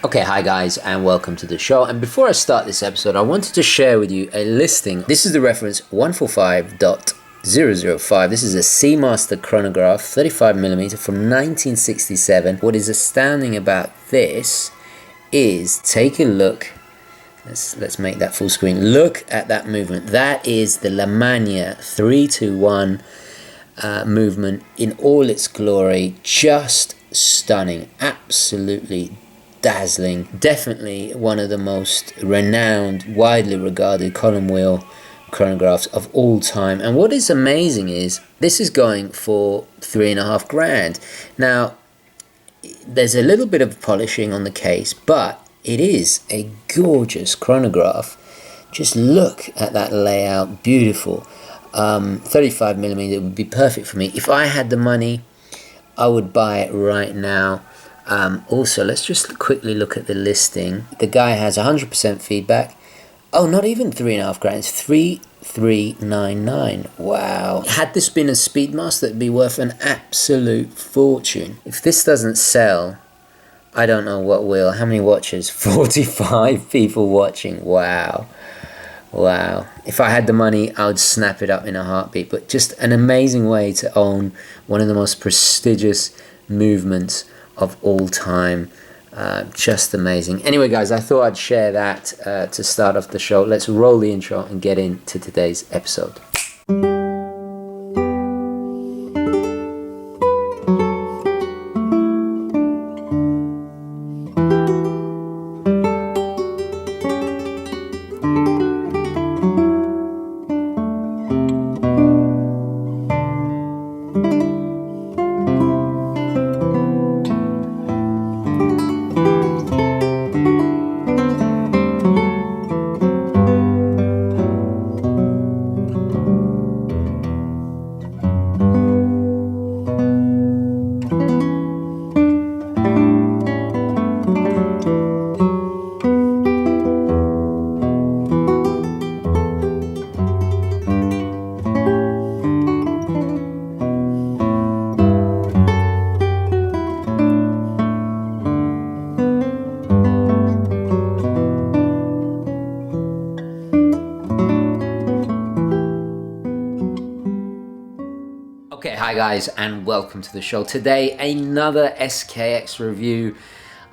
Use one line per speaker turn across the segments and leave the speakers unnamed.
Okay, hi guys, and welcome to the show. And before I start this episode, I wanted to share with you a listing. This is the reference 145.005. This is a Seamaster chronograph, 35mm from 1967. What is astounding about this is, take a look. Let's make that full screen. Look at that movement. That is the La Mania 321 movement in all its glory. Just stunning, absolutely dazzling. Definitely one of the most renowned, widely regarded column wheel chronographs of all time. And what is amazing is this is going for $3.5 grand. Now, there's a little bit of polishing on the case, but it is a gorgeous chronograph. Just look at that layout, beautiful. 35mm would be perfect for me. If I had the money, I would buy it right now. Also, let's just quickly look at the listing. The guy has 100% feedback. Oh, not even $3.5 grand. It's 3,399. Wow. Had this been a Speedmaster, it'd be worth an absolute fortune. If this doesn't sell, I don't know what will. How many watchers? 45 people watching. Wow. Wow. If I had the money, I would snap it up in a heartbeat. But just an amazing way to own one of the most prestigious movements of all time. Just amazing. Anyway guys, I thought I'd share that to start off the show. Let's roll the intro and get into today's episode. Okay, hi guys, and welcome to the show. Today, another SKX review.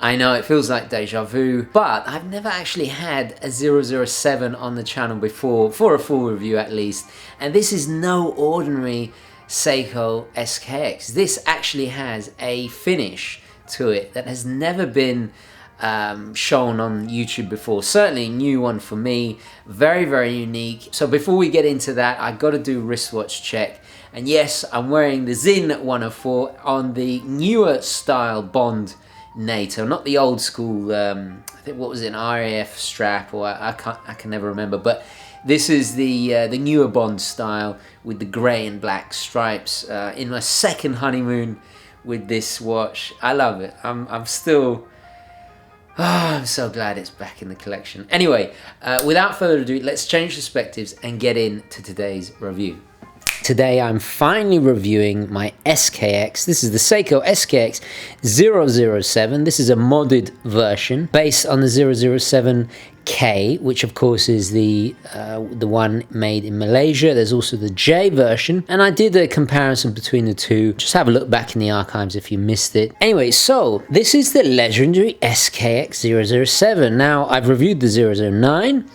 I know it feels like deja vu, but I've never actually had a 007 on the channel before, for a full review at least. And this is no ordinary Seiko SKX. This actually has a finish to it that has never been shown on YouTube before. Certainly a new one for me. Very, very unique. So before we get into that, I got to do wristwatch check. And yes, I'm wearing the Zin 104 on the newer style Bond NATO, not the old school, I think, what was it, an RAF strap, or I can never remember. But this is the newer Bond style with the grey and black stripes. In my second honeymoon with this watch. I love it. I'm still... Oh, I'm so glad it's back in the collection. Anyway, without further ado, let's change perspectives and get into today's review. Today I'm finally reviewing my SKX. This is the Seiko SKX007. This is a modded version based on the 007K, which of course is the one made in Malaysia. There's also the J version, and I did a comparison between the two. Just have a look back in the archives if you missed it. Anyway, so this is the legendary SKX007. Now, I've reviewed the 009.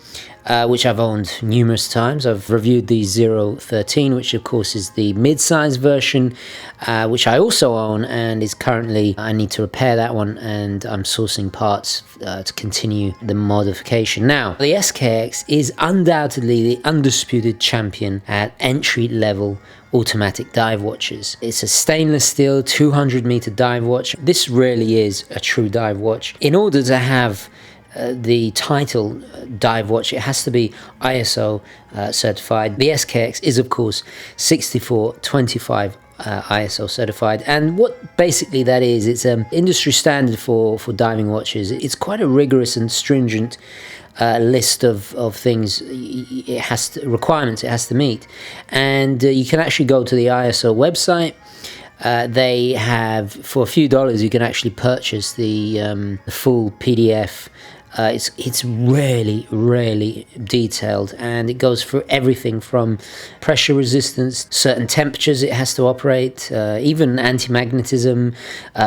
Which I've owned numerous times. I've reviewed the 013, which of course is the mid-size version, which I also own and is currently, I need to repair that one, and I'm sourcing parts to continue the modification. Now, the SKX is undoubtedly the undisputed champion at entry-level automatic dive watches. It's a stainless steel 200-meter dive watch. This really is a true dive watch. In order to have the title dive watch, it has to be ISO certified. The SKX is of course 6425 ISO certified, and what basically that is, it's an industry standard for diving watches. It's quite a rigorous and stringent list of things requirements it has to meet, and you can actually go to the ISO website They have, for a few dollars, you can actually purchase the full PDF. It's really detailed, and it goes through everything from pressure resistance, certain temperatures it has to operate, even anti-magnetism,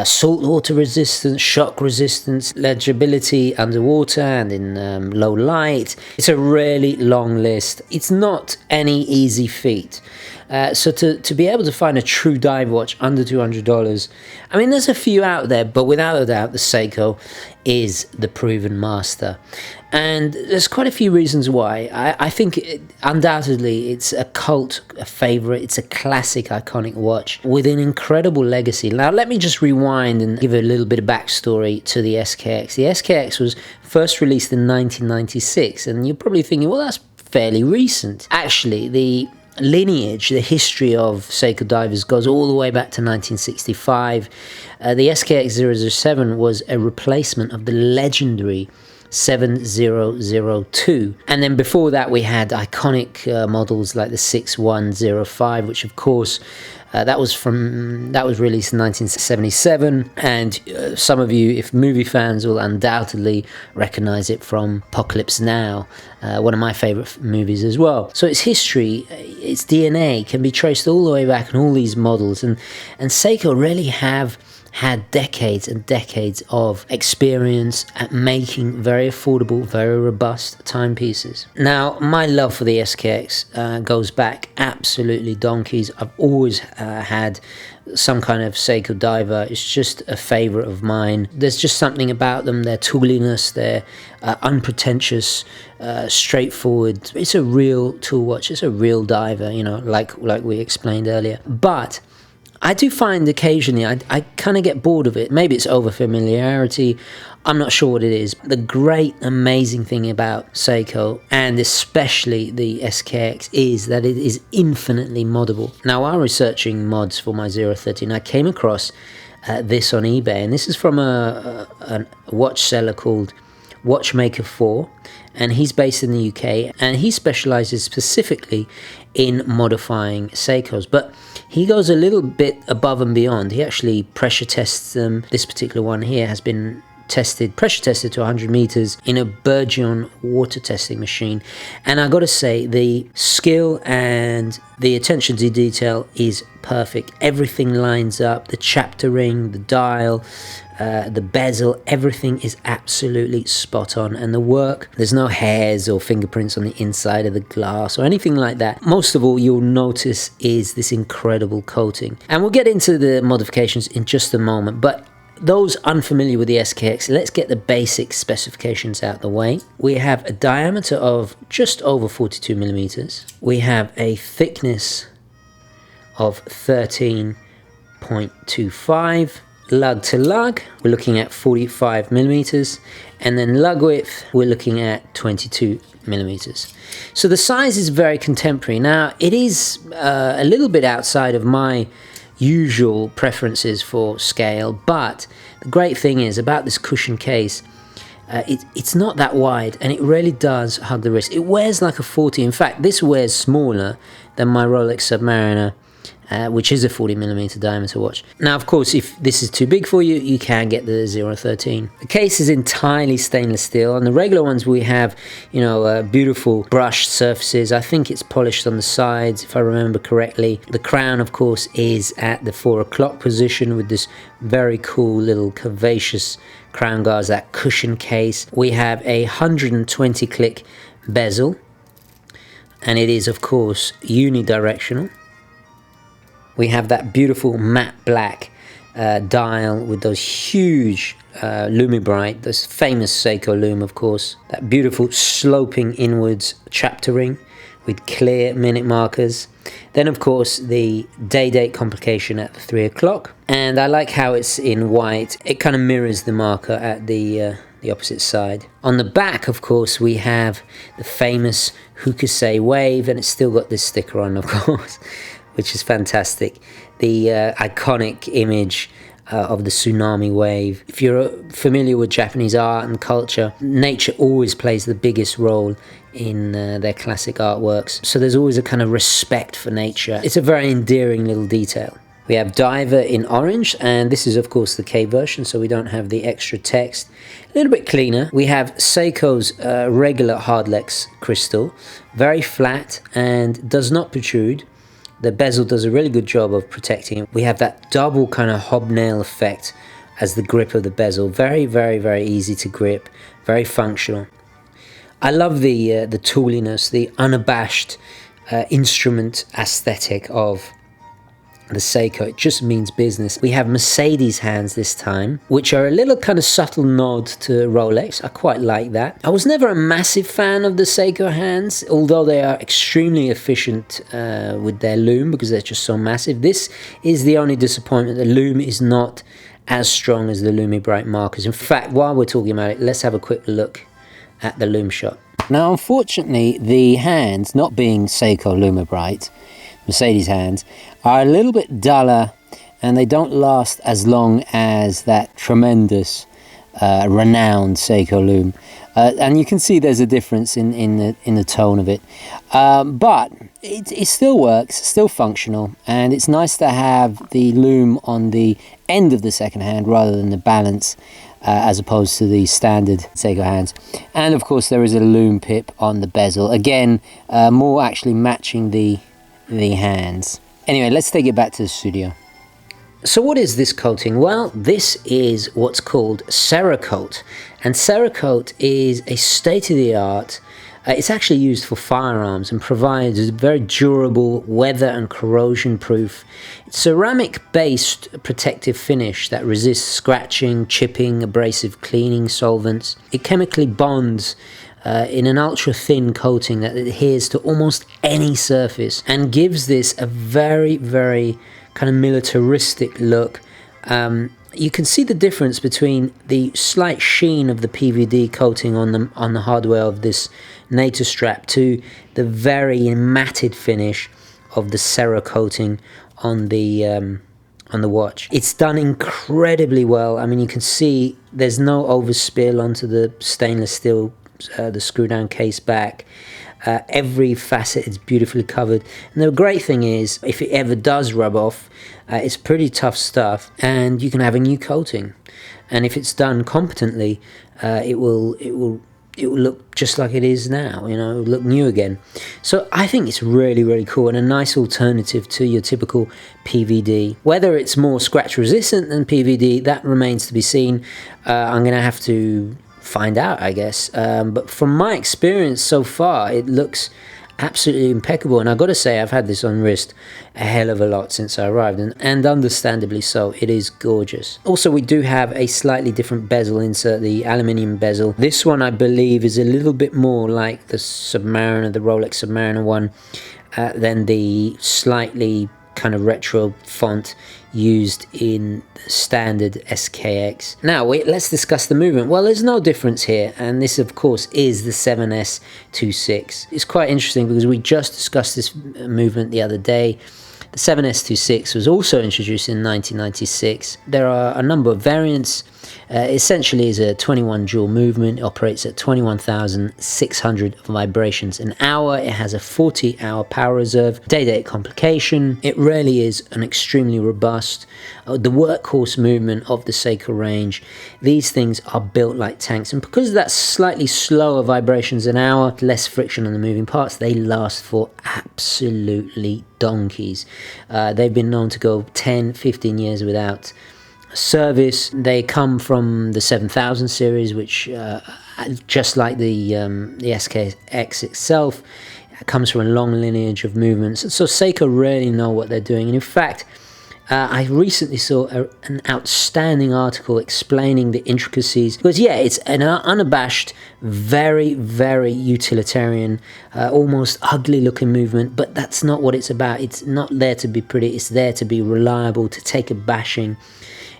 saltwater resistance, shock resistance, legibility underwater and in low light. It's a really long list. It's not any easy feat. So to be able to find a true dive watch under $200, I mean, there's a few out there, but without a doubt, the Seiko is the proven master. And there's quite a few reasons why. I think undoubtedly it's a cult favorite. It's a classic, iconic watch with an incredible legacy. Now, let me just rewind and give a little bit of backstory to the SKX. The SKX was first released in 1996, and you're probably thinking, well, that's fairly recent. Actually, the lineage, the history of Seiko divers goes all the way back to 1965. The SKX007 was a replacement of the legendary 7002, and then before that we had iconic models like the 6105, which of course that was released in 1977, and some of you, if movie fans, will undoubtedly recognize it from Apocalypse Now, one of my favorite movies as well. So its history, its DNA can be traced all the way back in all these models, and Seiko really have had decades and decades of experience at making very affordable, very robust timepieces. Now, my love for the SKX goes back absolutely donkeys. I've always had some kind of Seiko diver. It's just a favorite of mine. There's just something about them, their tooliness, their unpretentious, straightforward. It's a real tool watch. It's a real diver, you know, like we explained earlier. But I do find occasionally I kind of get bored of it. Maybe it's over familiarity. I'm not sure what it is. The great, amazing thing about Seiko, and especially the SKX, is that it is infinitely moddable. Now, while researching mods for my 013, I came across this on eBay, and this is from a watch seller called Watchmaker 4, and he's based in the UK, and he specializes specifically in modifying Seikos, but he goes a little bit above and beyond. He actually pressure tests them. This particular one here has been pressure tested to 100 meters in a Bourgeon water testing machine, and I gotta say, the skill and the attention to detail is perfect. Everything lines up, the chapter ring, the dial, the bezel, everything is absolutely spot on, and the work, there's no hairs or fingerprints on the inside of the glass or anything like that. Most of all, you'll notice is this incredible coating, and we'll get into the modifications in just a moment. But those unfamiliar with the SKX, let's get the basic specifications out the way. We have a diameter of just over 42 millimeters. We have a thickness of 13.25. Lug to lug, we're looking at 45 millimeters, and then lug width, we're looking at 22 millimeters. So the size is very contemporary. Now, it is a little bit outside of my usual preferences for scale, but the great thing is about this cushion case, it's not that wide, and it really does hug the wrist. It wears like a 40. In fact, this wears smaller than my Rolex Submariner, which is a 40 millimeter diameter watch. Now, of course, if this is too big for you, you can get the 013. The case is entirely stainless steel. On the regular ones, we have, you know, beautiful brushed surfaces. I think it's polished on the sides, if I remember correctly. The crown, of course, is at the 4 o'clock position with this very cool little curvaceous crown guards, that cushion case. We have a 120 click bezel, and it is, of course, unidirectional. We have that beautiful matte black dial with those huge Lumibright, this famous Seiko Lume, of course. That beautiful sloping inwards chapter ring with clear minute markers. Then, of course, the day-date complication at the 3 o'clock. And I like how it's in white. It kind of mirrors the marker at the opposite side. On the back, of course, we have the famous Hokusei wave, and it's still got this sticker on, of course, which is fantastic. The iconic image of the tsunami wave. If you're familiar with Japanese art and culture, nature always plays the biggest role in their classic artworks. So there's always a kind of respect for nature. It's a very endearing little detail. We have Diver in orange, and this is of course the K version, so we don't have the extra text. A little bit cleaner. We have Seiko's regular Hardlex crystal, very flat and does not protrude. The bezel does a really good job of protecting it. We have that double kind of hobnail effect as the grip of the bezel. Very, very, very easy to grip, very functional. I love the tooliness, the unabashed instrument aesthetic of the Seiko. It just means business. We have Mercedes hands this time, which are a little kind of subtle nod to Rolex. I quite like that. I was never a massive fan of the Seiko hands, although they are extremely efficient with their loom because they're just so massive. This is the only disappointment. The loom is not as strong as the Lumi Bright markers. In fact, while we're talking about it, let's have a quick look at the loom shot. Now, unfortunately, the hands, not being Seiko Lumi Bright, Mercedes hands, are a little bit duller and they don't last as long as that tremendous renowned Seiko loom. And you can see there's a difference in the tone of it. But it still works, still functional, and it's nice to have the loom on the end of the second hand rather than the balance as opposed to the standard Seiko hands. And of course there is a loom pip on the bezel, again more actually matching the hands. Anyway, let's take it back to the studio. So what is this coating? Well, this is what's called Cerakote, and Cerakote is a state-of-the-art, it's actually used for firearms and provides a very durable, weather and corrosion proof ceramic-based protective finish that resists scratching, chipping, abrasive cleaning solvents. It chemically bonds in an ultra-thin coating that adheres to almost any surface and gives this a very, very kind of militaristic look. You can see the difference between the slight sheen of the PVD coating on the hardware of this NATO strap to the very matted finish of the Cera coating on the watch. It's done incredibly well. I mean, you can see there's no overspill onto the stainless steel, the screw down case back. Every facet is beautifully covered, and the great thing is if it ever does rub off, it's pretty tough stuff and you can have a new coating, and if it's done competently, it will look just like it is now, you know, look new again. So I think it's really, really cool and a nice alternative to your typical PVD. Whether it's more scratch resistant than PVD, that remains to be seen. I'm gonna have to find out, I guess, but from my experience so far, it looks absolutely impeccable. And I've got to say, I've had this on wrist a hell of a lot since I arrived, and understandably so. It is gorgeous. Also, we do have a slightly different bezel insert, the aluminium bezel. This one, I believe, is a little bit more like the Submariner, the Rolex Submariner one, than the slightly kind of retro font used in the standard SKX. Now let's discuss the movement. Well, there's no difference here, and this of course is the 7S26. It's quite interesting because we just discussed this movement the other day. The 7S26 was also introduced in 1996. There are a number of variants. Essentially is a 21 jewel movement. It operates at 21,600 vibrations an hour. It has a 40-hour power reserve, day-date complication. It really is an extremely robust, the workhorse movement of the Seiko range. These things are built like tanks, and because of that slightly slower vibrations an hour, less friction on the moving parts, they last for absolutely donkeys. They've been known to go 10, 15 years without service. They come from the 7000 series, which just like the SKX itself, comes from a long lineage of movements. So Seiko really know what they're doing. And in fact, I recently saw an outstanding article explaining the intricacies, because yeah, it's an unabashed, very, very utilitarian, almost ugly looking movement, but that's not what it's about. It's not there to be pretty, it's there to be reliable, to take a bashing.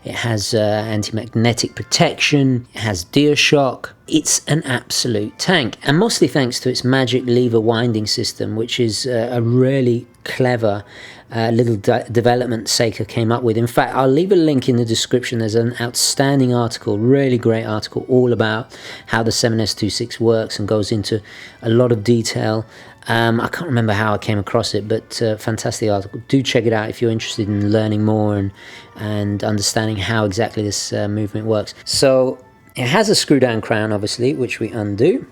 It has anti-magnetic protection, it has deer shock. It's an absolute tank, and mostly thanks to its magic lever winding system, which is a really clever little development Seiko came up with. In fact, I'll leave a link in the description. There's an outstanding article, really great article, all about how the 7S26 works and goes into a lot of detail. I can't remember how I came across it, but fantastic article. Do check it out if you're interested in learning more and understanding how exactly this movement works. So it has a screw down crown, obviously, which we undo.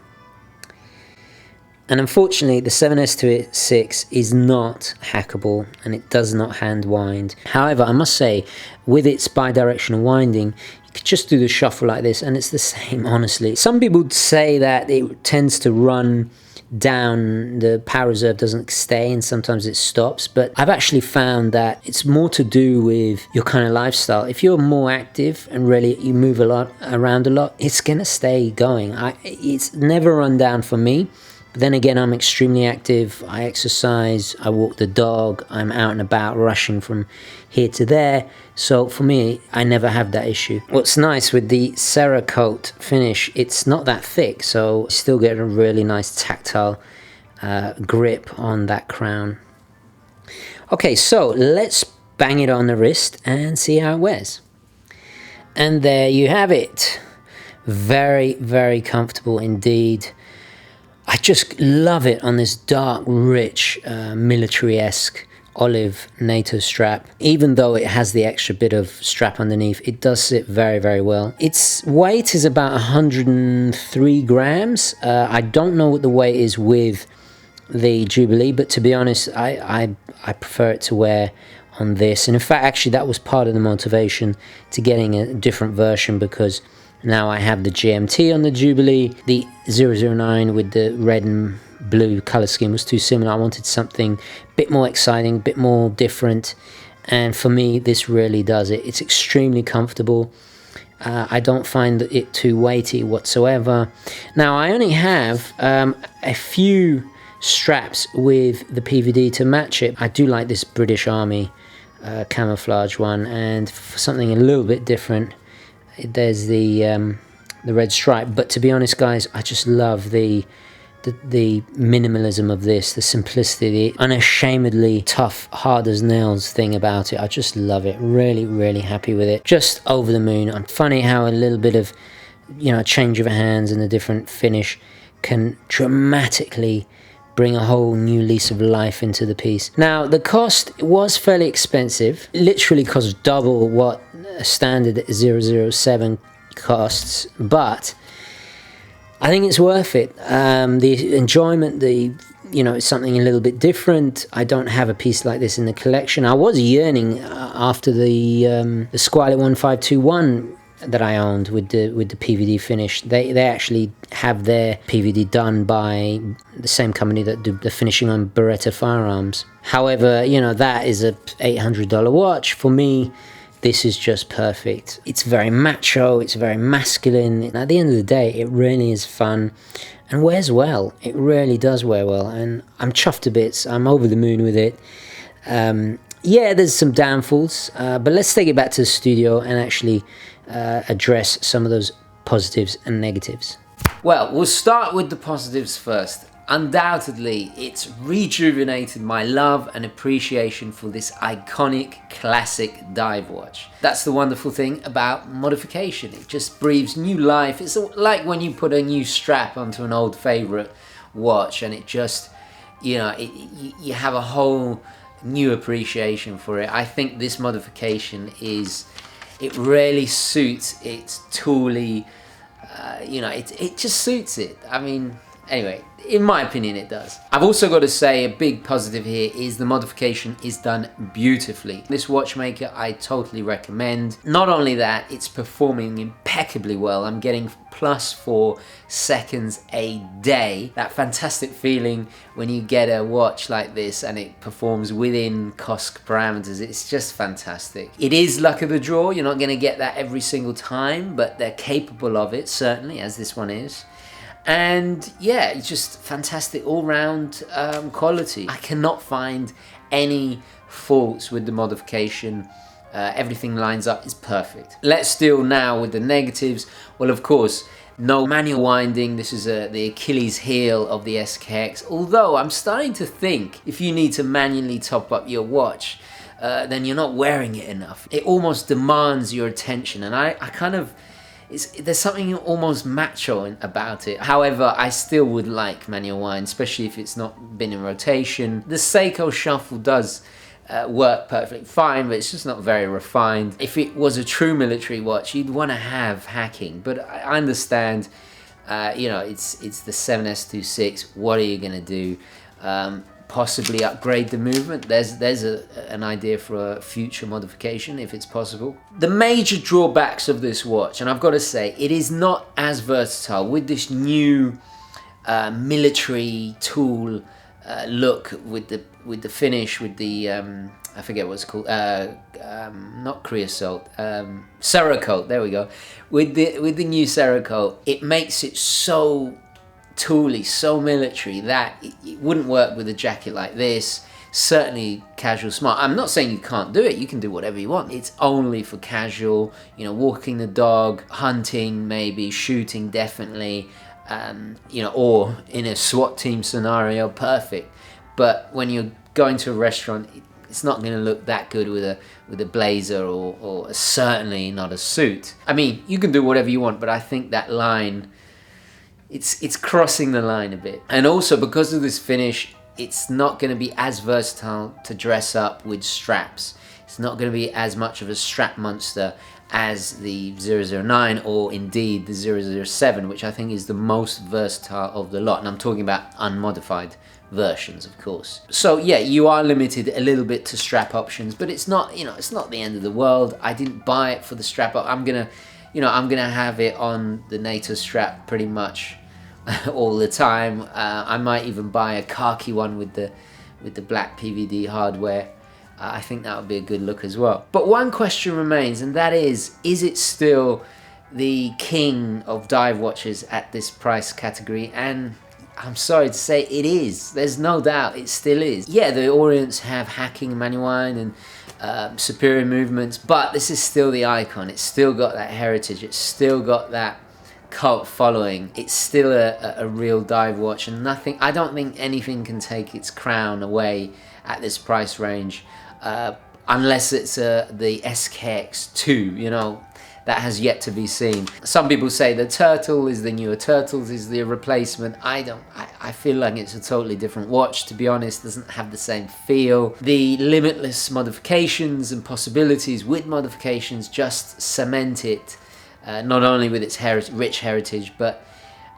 And unfortunately, the 7S26 is not hackable and it does not hand wind. However, I must say, with its bi-directional winding, you could just do the shuffle like this and it's the same, honestly. Some people would say that it tends to run down, the power reserve doesn't stay and sometimes it stops, but I've actually found that it's more to do with your kind of lifestyle. If you're more active and really you move a lot around a lot, it's gonna stay going. It's never run down for me. But then again, I'm extremely active. I exercise, I walk the dog, I'm out and about rushing from here to there. So for me, I never have that issue. What's nice with the Cerakote finish, it's not that thick, so you still get a really nice tactile grip on that crown. Okay, so let's bang it on the wrist and see how it wears. And there you have it. Very, very comfortable indeed. I just love it on this dark, rich, military-esque olive NATO strap. Even though it has the extra bit of strap underneath, it does sit very, very well. Its weight is about 103 grams. I don't know what the weight is with the Jubilee, but to be honest, I prefer it to wear on this. And in fact, actually, that was part of the motivation to getting a different version, because now I have the GMT on the Jubilee. The 009 with the red and blue color scheme was too similar. I wanted something a bit more exciting, a bit more different. And for me, this really does it. It's extremely comfortable. I don't find it too weighty whatsoever. Now, I only have a few straps with the PVD to match it. I do like this British Army camouflage one, and for something a little bit different, there's the red stripe. But to be honest, guys, I just love the minimalism of this, the simplicity, the unashamedly tough, hard as nails thing about it. I just love it. Really, really happy with it. Just over the moon. I'm funny how a little bit of, you know, a change of hands and a different finish can dramatically bring a whole new lease of life into the piece. Now, the cost was fairly expensive. It literally cost double what a standard 007 costs, but I think it's worth it. The enjoyment, it's something a little bit different. I don't have a piece like this in the collection. I was yearning after the Squiley 1521 that I owned with the PVD finish. They actually have their PVD done by the same company that do the finishing on Beretta firearms. However, that is a $800 watch. For me, this is just perfect. It's very macho, it's very masculine. And at the end of the day, it really is fun and wears well. It really does wear well, and I'm chuffed to bits. I'm over the moon with it. Yeah, there's some downfalls, but let's take it back to the studio and actually address some of those positives and negatives. Well, we'll start with the positives first. Undoubtedly, it's rejuvenated my love and appreciation for this iconic classic dive watch. That's the wonderful thing about modification. It just breathes new life. It's like when you put a new strap onto an old favorite watch, and it just, you have a whole new appreciation for it. I think this modification it really suits its tooly, it just suits it. I mean, anyway, in my opinion, it does. I've also got to say a big positive here is the modification is done beautifully. This watchmaker I totally recommend. Not only that, it's performing impeccably well. I'm getting +4 seconds a day. That fantastic feeling when you get a watch like this and it performs within cost parameters. It's just fantastic. It is luck of the draw. You're not going to get that every single time, but they're capable of it, certainly, as this one is. And yeah, it's just fantastic all-round quality. I cannot find any faults with the modification. Everything lines up, is perfect. Let's deal now with the negatives. Well, of course, No manual winding. This is the Achilles heel of the SKX. Although I'm starting to think if you need to manually top up your watch, then you're not wearing it enough. It almost demands your attention, and I kind of, there's something almost macho about it. However, I still would like manual wind, especially if it's not been in rotation. The Seiko shuffle does work perfectly fine, but it's just not very refined. If it was a true military watch, you'd want to have hacking, but I understand, you know, it's the 7S26. What are you gonna do? Possibly upgrade the movement. There's an idea for a future modification if it's possible. The major drawbacks of this watch, and I've got to say, it is not as versatile with this new military tool look, with the finish, with the I forget what it's called, not creosote, Cerakote. There we go. With the new Cerakote, it makes it so tooly, so military, that it wouldn't work with a jacket like this. Certainly casual smart. I'm not saying you can't do it, you can do whatever you want. It's only for casual, you know, walking the dog, hunting, maybe shooting, definitely, you know, or in a SWAT team scenario, perfect. But when you're going to a restaurant, it's not going to look that good with a blazer or certainly not a suit. I mean, you can do whatever you want, but I think that line, it's crossing the line a bit. And also because of this finish, it's not going to be as versatile to dress up with straps. It's not going to be as much of a strap monster as the 009 or indeed the 007, which I think is the most versatile of the lot. And I'm talking about unmodified versions, of course. So yeah, you are limited a little bit to strap options, but it's not, you know, it's not the end of the world. I didn't buy it for the strap up. I'm gonna have it on the NATO strap pretty much all the time. I might even buy a khaki one with the black PVD hardware. I think that would be a good look as well. But one question remains, and that is it still the king of dive watches at this price category? And I'm sorry to say, it is. There's no doubt, it still is. Yeah, the Orients have hacking, manual wind, and superior movements, but this is still the icon. It's still got that heritage. It's still got that cult following. It's still a real dive watch, and nothing, I don't think anything can take its crown away at this price range, unless it's the SKX2, you know, that has yet to be seen. Some people say the Turtle is the newer Turtles, is the replacement. I feel like it's a totally different watch, to be honest. Doesn't have the same feel. The limitless modifications and possibilities with modifications just cement it, not only with its rich heritage, but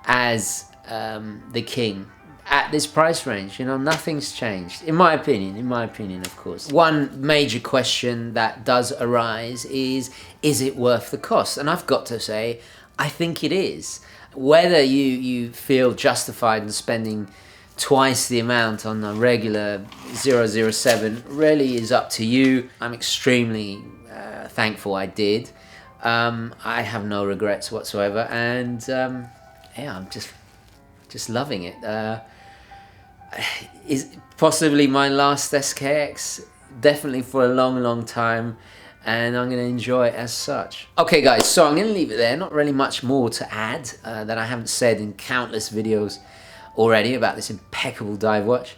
as the king at this price range. You know, nothing's changed, in my opinion, of course. One major question that does arise is it worth the cost? And I've got to say, I think it is. Whether you feel justified in spending twice the amount on a regular 007 really is up to you. I'm extremely thankful I did. I have no regrets whatsoever, and yeah, I'm just loving it. Is possibly my last SKX, definitely for a long time, and I'm going to enjoy it as such. Okay guys, so I'm going to leave it there. Not really much more to add that I haven't said in countless videos already about this impeccable dive watch.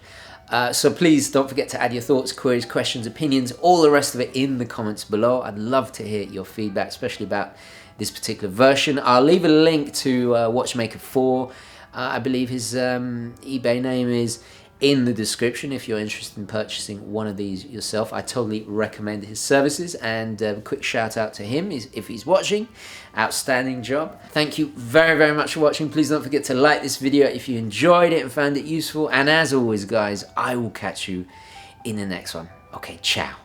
So please don't forget to add your thoughts, queries, questions, opinions, all the rest of it in the comments below. I'd love to hear your feedback, especially about this particular version. I'll leave a link to Watchmaker 4. I believe his eBay name is in the description if you're interested in purchasing one of these yourself. I totally recommend his services, and a quick shout out to him if he's watching. Outstanding job. Thank you very much for watching. Please don't forget to like this video if you enjoyed it and found it useful, and as always guys, I will catch you in the next one. Okay, ciao.